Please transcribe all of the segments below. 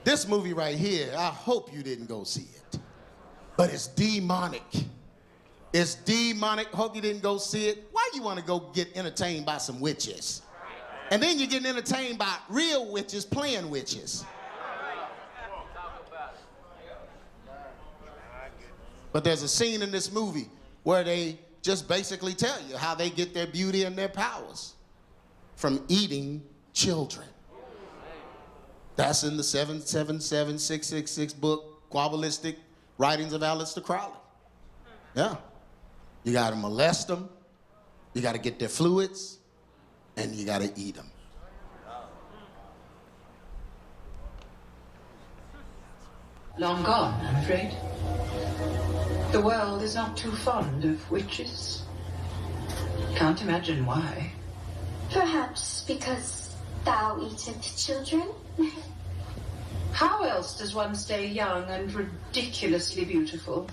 This movie right here, I hope you didn't go see it. But it's demonic. It's demonic. Hope you didn't go see it. Why you want to go get entertained by some witches? And then you're getting entertained by real witches playing witches. But there's a scene in this movie where they just basically tell you how they get their beauty and their powers from eating children. That's in the 777666 book, Quabbalistic Writings of Aleister Crowley. Yeah. You gotta molest them, you gotta get their fluids, and you gotta eat them. Long gone, I'm afraid. The world is not too fond of witches. Can't imagine why. Perhaps because thou eatest children? How else does one stay young and ridiculously beautiful?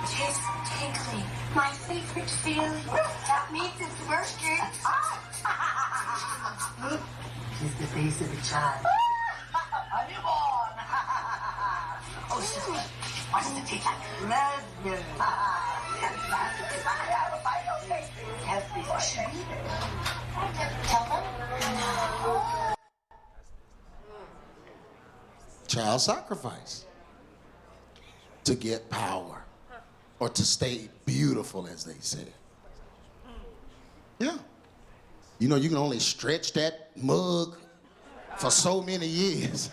Tis tingly. My favorite feeling. That means it's working. Kiss the face of a child. A newborn. Oh, shit. What does it taste like? Raspberry. Tell them? No. Child sacrifice. To get power. Or to stay beautiful, as they say. Yeah. You know, you can only stretch that mug for so many years.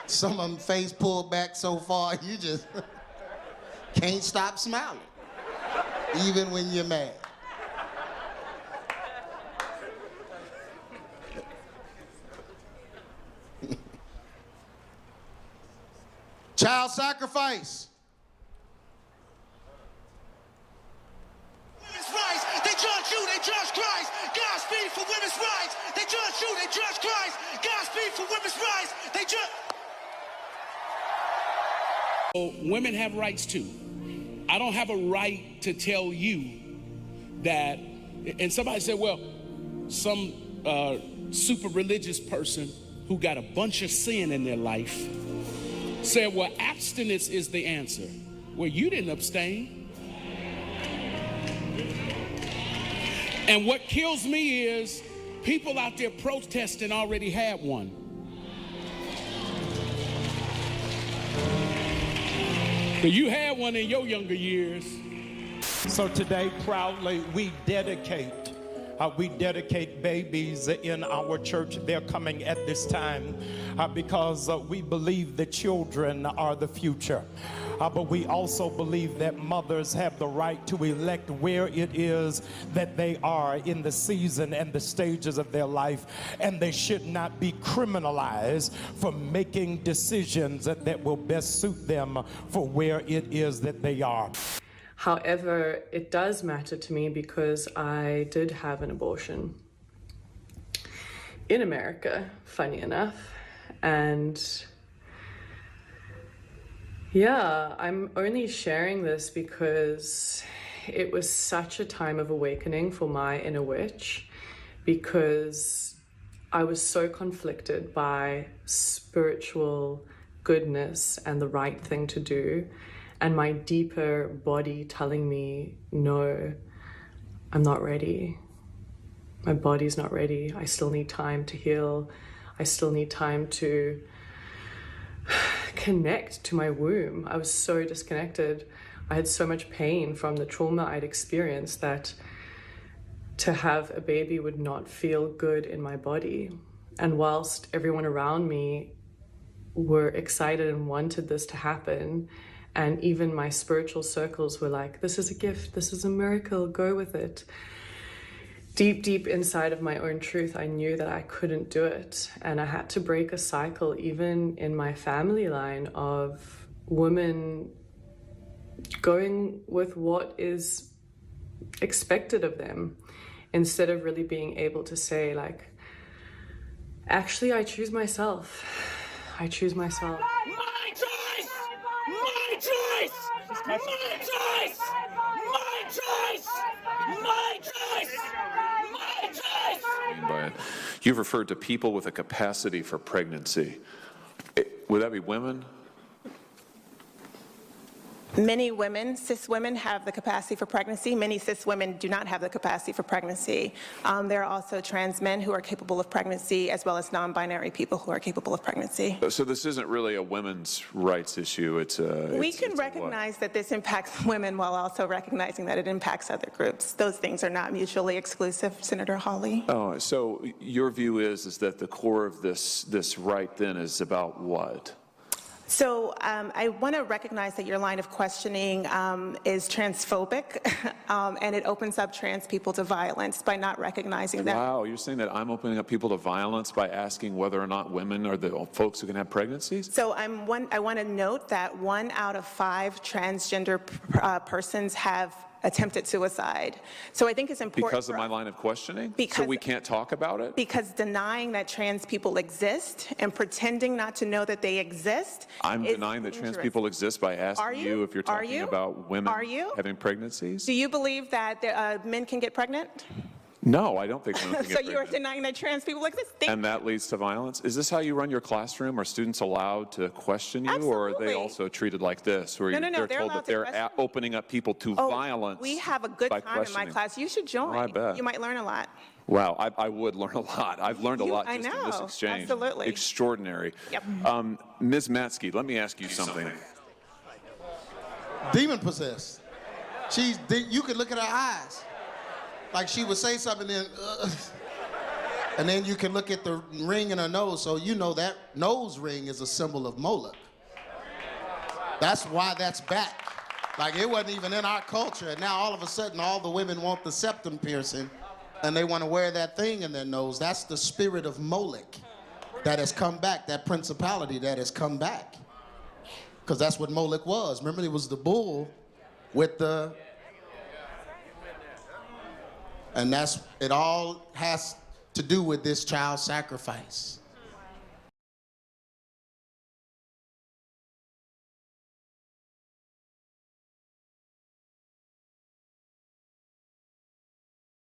Some of them face pulled back so far, you just can't stop smiling, even when you're mad. Child sacrifice. Women's rights, they judge you, they judge Christ. Godspeed for women's rights. They judge you, they judge Christ. Godspeed for women's rights. They judge. Women have rights too. I don't have a right to tell you that, and somebody said, well, some super religious person who got a bunch of sin in their life said, well, abstinence is the answer. Well, you didn't abstain. And what kills me is people out there protesting already had one. But you had one in your younger years. So today, proudly, we dedicate babies in our church. They're coming at this time because we believe that children are the future. But we also believe that mothers have the right to elect where it is that they are in the season and the stages of their life, and they should not be criminalized for making decisions that will best suit them for where it is that they are. However, it does matter to me because I did have an abortion in America, funny enough. And yeah, I'm only sharing this because it was such a time of awakening for my inner witch, because I was so conflicted by spiritual goodness and the right thing to do, and my deeper body telling me, no, I'm not ready. My body's not ready. I still need time to heal. I still need time to connect to my womb. I was so disconnected. I had so much pain from the trauma I'd experienced that to have a baby would not feel good in my body. And whilst everyone around me were excited and wanted this to happen, and even my spiritual circles were like, this is a gift, this is a miracle, go with it. Deep, deep inside of my own truth, I knew that I couldn't do it. And I had to break a cycle, even in my family line, of women going with what is expected of them, instead of really being able to say, like, actually, I choose myself. I choose myself. My choice! My choice! My choice! My choice! My choice! My choice! But You've referred to people with a capacity for pregnancy. Would that be women? Many women, cis women, have the capacity for pregnancy. Many cis women do not have the capacity for pregnancy. There are also trans men who are capable of pregnancy, as well as non-binary people who are capable of pregnancy. So this isn't really a women's rights issue. We can recognize that this impacts women while also recognizing that it impacts other groups. Those things are not mutually exclusive, Senator Hawley. Oh, so your view is that the core of this right then is about what? So I want to recognize that your line of questioning is transphobic, and it opens up trans people to violence by not recognizing that. Wow, you're saying that I'm opening up people to violence by asking whether or not women are the folks who can have pregnancies? So I want to note that 1 out of 5 transgender persons have attempted suicide. So I think it's important. Because of my line of questioning? Because, so we can't talk about it? Because denying that trans people exist and pretending not to know that they exist. I'm denying that trans people exist by asking you if you're talking about women having pregnancies? Do you believe that men can get pregnant? No, I don't think women can get So pregnant. you're denying that trans people exist? And that leads to violence? Is this how you run your classroom? Are students allowed to question you? Absolutely. Or are they also treated like this, where No, they're told that they're opening up people to violence? We have a good time in my class. You should join. Oh, I bet. You might learn a lot. Wow, I would learn a lot. I've learned a lot just in this exchange. Absolutely. Extraordinary. Yep. Ms. Matsky, let me ask you something. Demon possessed. You could look at her eyes. Like she would say something and then you can look at the ring in her nose, so you know that nose ring is a symbol of Moloch. That's why that's back. Like it wasn't even in our culture, and now all of a sudden all the women want the septum piercing and they want to wear that thing in their nose. That's the spirit of Moloch that has come back, that principality that has come back. Because that's what Moloch was. Remember, it was the bull with the... And it all has to do with this child sacrifice.